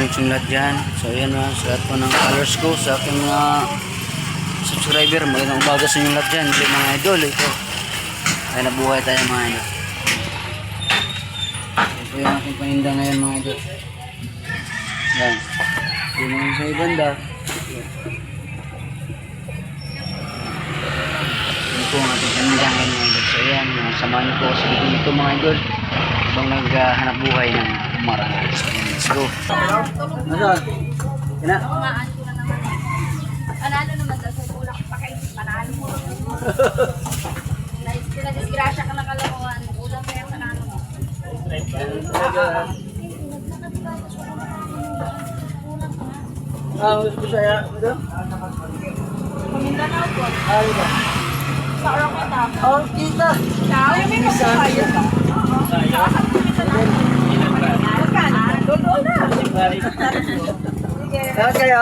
morning sa lahat dyan. So ayan mga sa lahat po ng followers ko, sa aking mga subscriber. Magandang umaga sa inyo lahat dyan. Ito mga idol, ito. Ay nabuhay tayo mga idol. Ito yung aking paninda ngayon mga idol. Yan. Ito naman sa ibanda. Ito po ang ating paninda ngayon mga idol. So ayan, samahan niyo po kasi dito mga idol. Ibang naghahanap buhay ng umarangal. So ayan, let's go. Nasaan? Kina? Kumaan ko na naman eh. Panalo naman daw sa tulak pa kayo. Panalo mo. Disgrasya ka ng kalakuan. Ulang kaya panalo mo. Gusto saya ito? Pamindanao po. Ay ba? Sa araw kita. Oh, kita. Ay, may magkakaya ka. Saan ko kita na? Doon na. Saan kayo?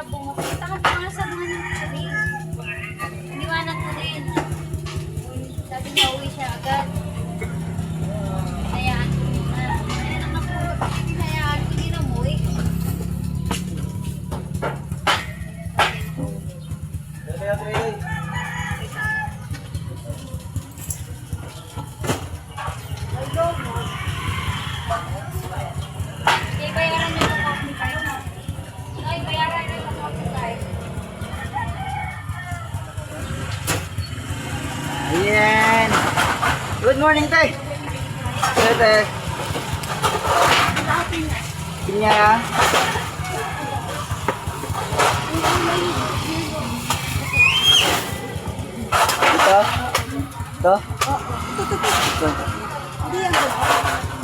Punta ka pa nga sa mga nagsabi. Iniwanan ko rin. Sabi niya uwi siya agad. Hinayaan ko muna. Kaya naman po, hinayaan ko din umuwi. Sige, bayaran niyo ng coffee tayo. Ay, bayaran niyo ng coffee tayo. Ayan. Good morning, tay. Tay. Pinya. Ito. Ito. Ito.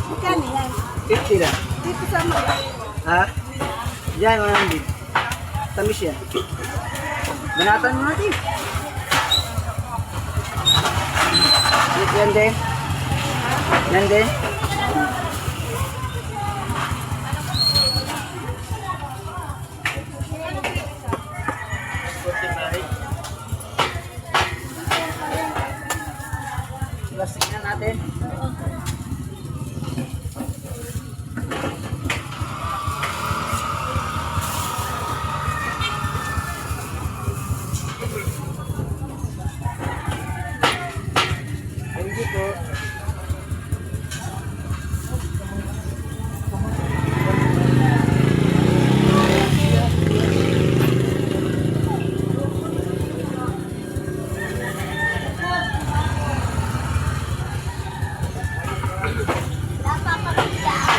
Magkano yan? 50 lang. Dito sa mga. Ha? Diyan, 100. Tamis yan. Banatan mo natin. Yan din. Yan din. Plastic na natin. Thank you po.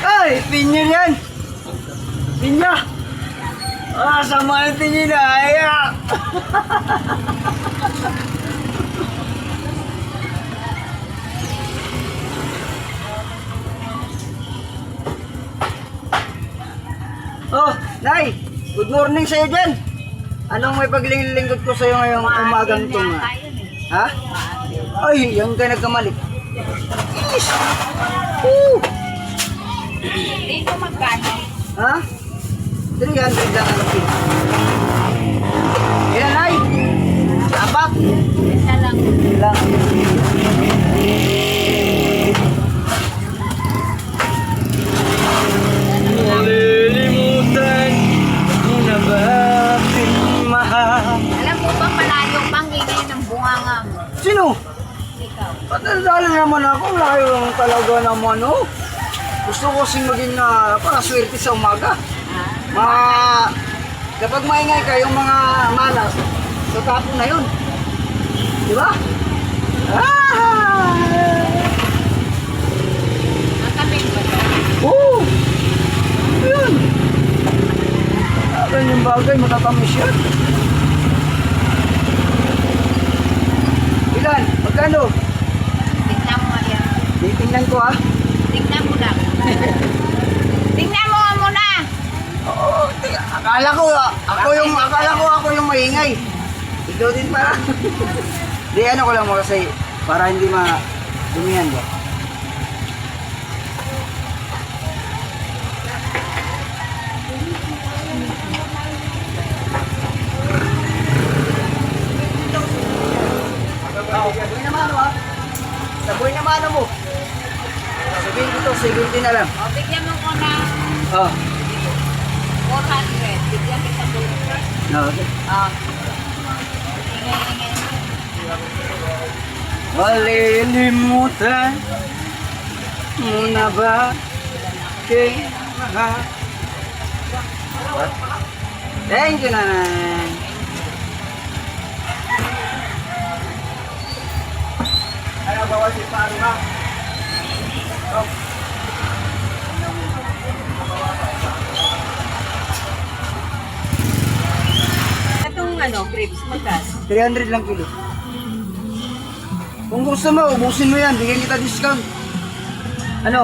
Ay, pinya yan! Pinya! Ah, sama ang tingin na, ayak! Oh, Nay! Good morning sa'yo dyan! Anong may paglilingkod ko sa'yo ngayong umagang ito nga? Ha? Ay, yan ka nagkamali. Is! Woo! Dito magkano? Ha? 300 lang ang pin. Ilan ay? Apat? Isa lang. Ilang? Malilimutan mo na ba aking mahal? Alam mo ba malayo pang ingay ng bunganga mo? Sino? Ikaw. Patandala naman ako. Layo lang talaga naman, oh. Gusto ko kasing maging pakaswerte sa umaga. Kapag maingay ka, yung mga malas, sa tapo na yun. Di ba? Ah! Matamig ba ito? Oo! Yun! Alam yung bagay, matatamis yan. Ilan? Magkano? Tignan mo nga yan. Titingnan ko, ah. Tignan mo lang. Tingnan mo nga muna. akala ko ako yung maingay. Ikaw din pala. Di ano ko lang mo kasi para hindi dumihan ba. Sabuhin naman ano ha? Sabuhin naman ano mo? Sabihin ko to, 70 na lang. O, bigyan mo ko ng Oh. 400. Bigyan kita doon. No, okay. Ingay-ingay. Malilimutan mo na ba king mahal? Thank you, nanay. Ayaw bawa si Paro ha? Oh. Itong grapes, magkas. 300 lang kilo. Kung gusto mo, ubusin mo yan. Bigyan kita discount. Ano?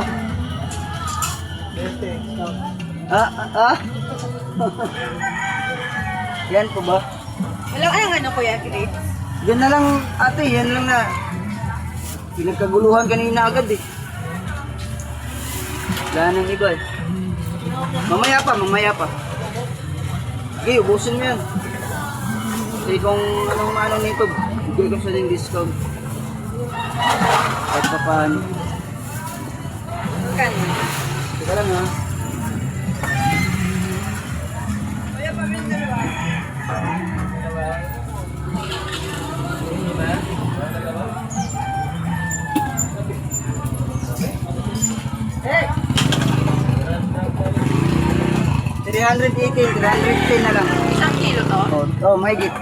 Yan po ba? Walang kuya, grapes? Yan na lang ate, yan lang na. Pinagkaguluhan kanina agad eh. Wala nang iba eh. Mamaya pa. Okay, ubusin mo yan. Kasi kung anong manong nito, bigay ko sa yung discount. Kahit pa paano. Magkano? Teka lang ha. Hey! 318, 310 na lang. Isang kilo to? Mahigit.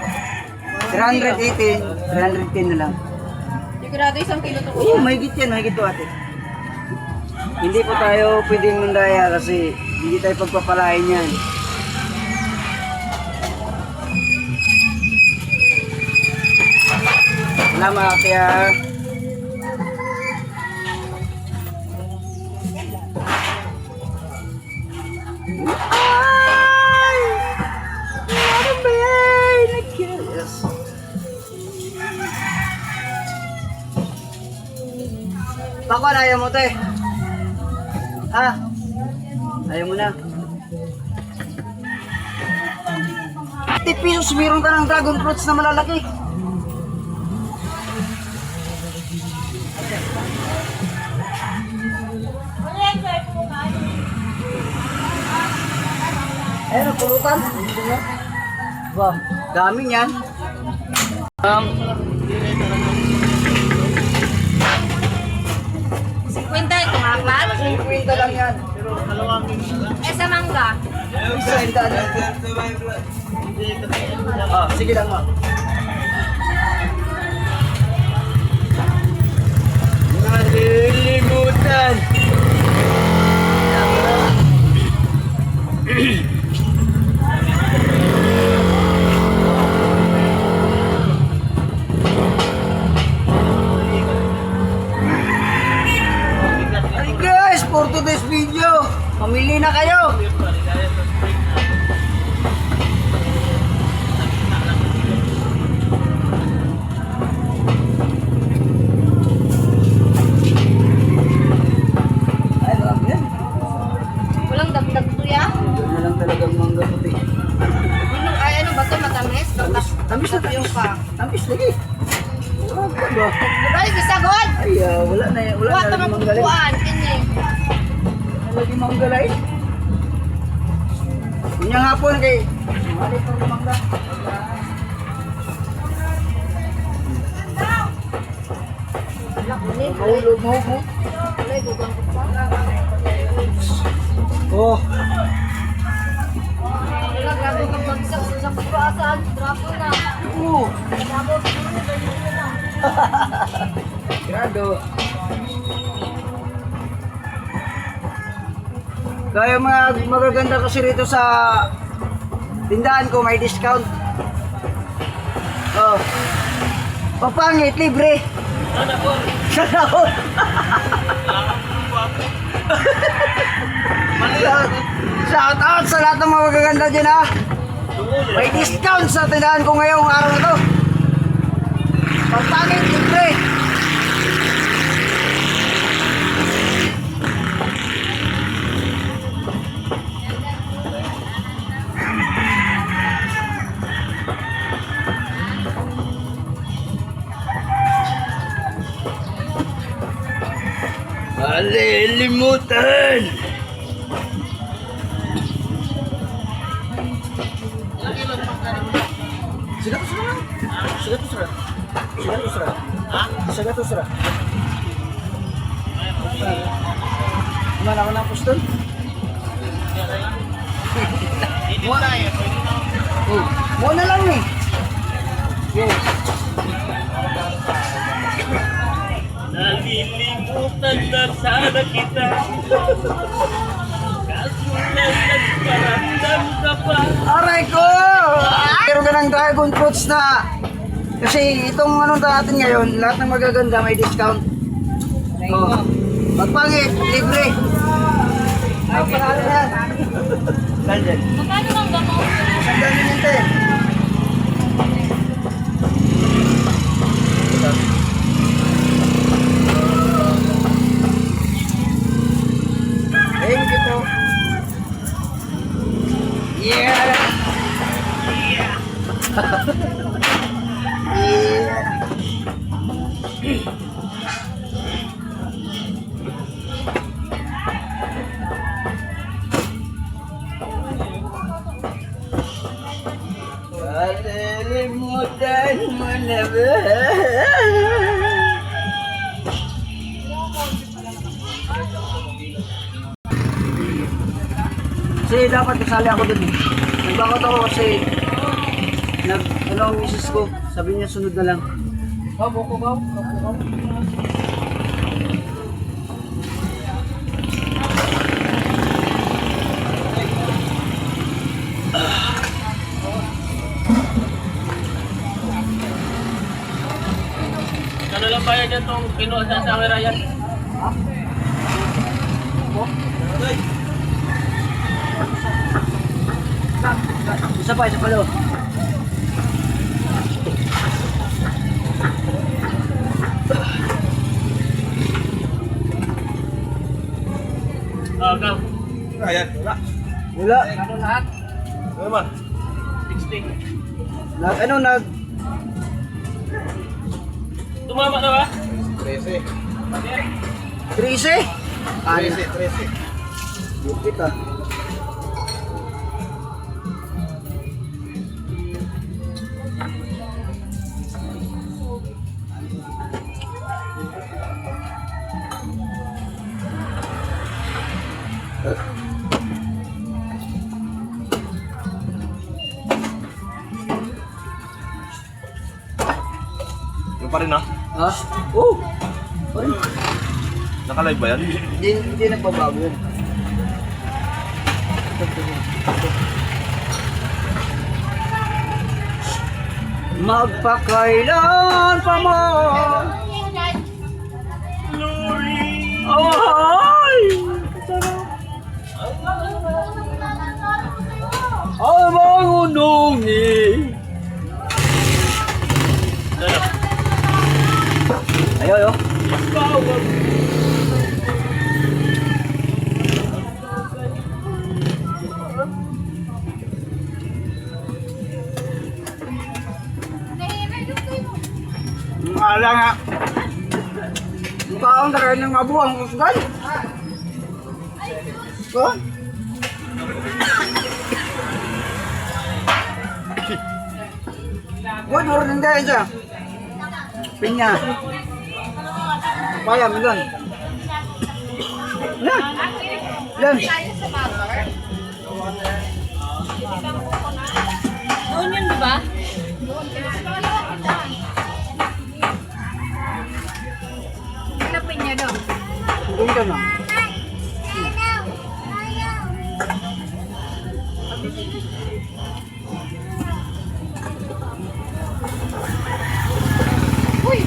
318, 310 na lang. Sigurado isang kilo to, Oo, mahigit yan, mahigit to ate. Hindi po tayo pwedeng mandaya kasi hindi tayo pagpapalain yan. Salamat kaya. Ay! Ano ba yan? Yes. Pakwan, ayaw mo to eh. Ha? Ayaw mo na. 50 pesos, meron ka ng dragon fruits na malalaki. Ayun, pulutan. Wow, dami niyan. 50 itong apat? 50 lang yan. Sa mangga? Isa, hindi na. Sige lang mo. Nalilimutan. Hey guys, for today's video, pamili na kayo. Ay, marami yan. Walang dagdag to ya? Yun na lang talagang mangga puti. Ano ba ito? Matamis? Tamis na tayo pa. Tamis lagi. Wala pa ba? Balik, bisagod! Ay, wala na yan. Wala Huwag na ka lagi manggalay. mapupuan. Kini. Wala lagi manggalay. Kunyang hapon kay. Wala pa mangga. Mahulog mo. Wala, gugang ko pa. Oh. Wala, grabe kang bagsak sa pagpaasan. Drapo na. Oo. Drapo. Grado. Kaya mga magaganda kasi rito sa tindahan ko may discount. Oh. Papangit, libre. Sana all. Shout out sa lahat ng mga magaganda dyan ha. May discount sa tindahan ko ngayong araw na to. Pagpangit, libre. Malilimutan. Sagatos ra. Sagatos ra. Sagatos ra. Sagatos ra. Mana ako ng poston? Hindi tayo. Mo na lang eh. Yo. Nalilimutan na sana kita. Kaso na nagparamdam ka pa. Aray ko! Meron ka ng dragon fruits na kasi itong anong natin ngayon, lahat ng magaganda may discount. Oh. Pagpangit, libre. Ay, panalo na yan. Sandal. Magkano lang ba mo? Sandal din yan, te. Thank you po. Yeah! Kalilimutan mo na ba? Kasi dapat kasali ako dun eh. Nagbakot ako kasi ano ang misis ko, sabi niya sunod na lang. Ano lang bayad yan itong kinuha sa camera yan? Isa pa loob. Ikaw. Ayan, wala. Wala. Ano lahat? Ano man? 60. Tumama na ba? 13. 13? 13. Bukit ah. Yung pa rin ha? Ha? Oh! Ay, Naka-live ba yan? hindi nagbabago yun. Magpakailan pa mo. Ay! Ang mga unungi. Ayaw, ayaw. Wala nga. Mukha akong nakain ng mabuang kusgan. So? Huwag mo rin tayo siya. Pinya. Payam, yun. Yan. Yan. Doon yun, di ba? Hanapin niya daw. Doon ka na. Uy!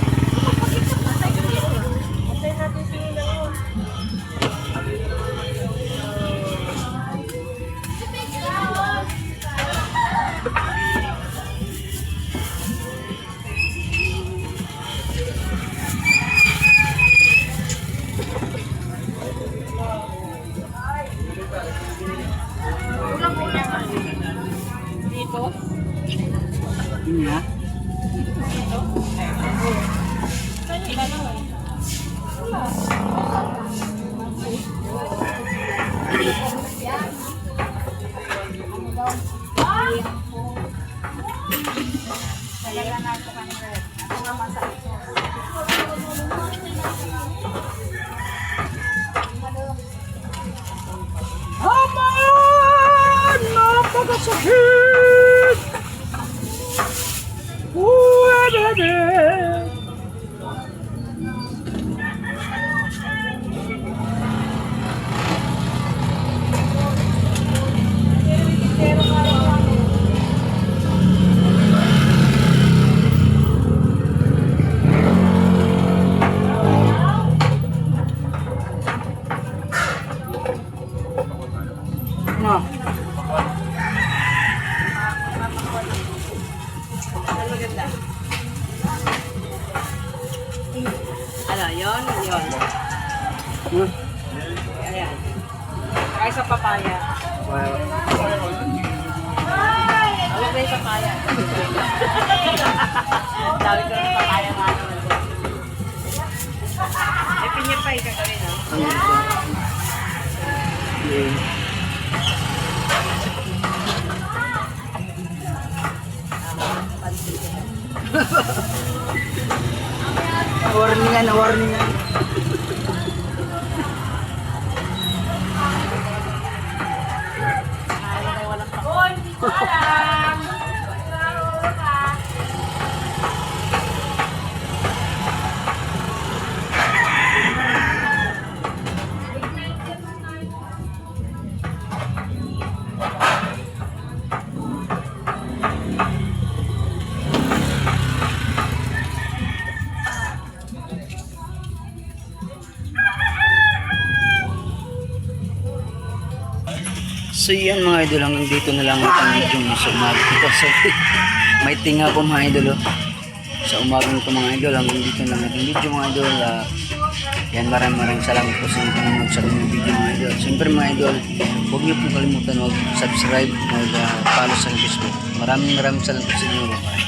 Yun nga. Aman! Napakasakit! Uwedede! Ano? Ano, yun. Hmm? Ayan. Kaya sa papaya. Well, Alam mo yung papaya. Dami ko ng papaya nga naman. Eh, pinya pa yung kakawin, no? ano ito? Okay. Warningan. So yan mga idol, hanggang dito na lang ang video mo sa umaga ito. So may tinga po mga idol. Sa umaga ito mga idol, hanggang dito na lang ang video mga idol. Yan, maraming salamat po sa inyo nanonood sa aking video mga idol. Siyempre mga idol, huwag niyo po kalimutan mag-subscribe, mag-follow sa Facebook. Maraming salamat po sa inyo. Bye.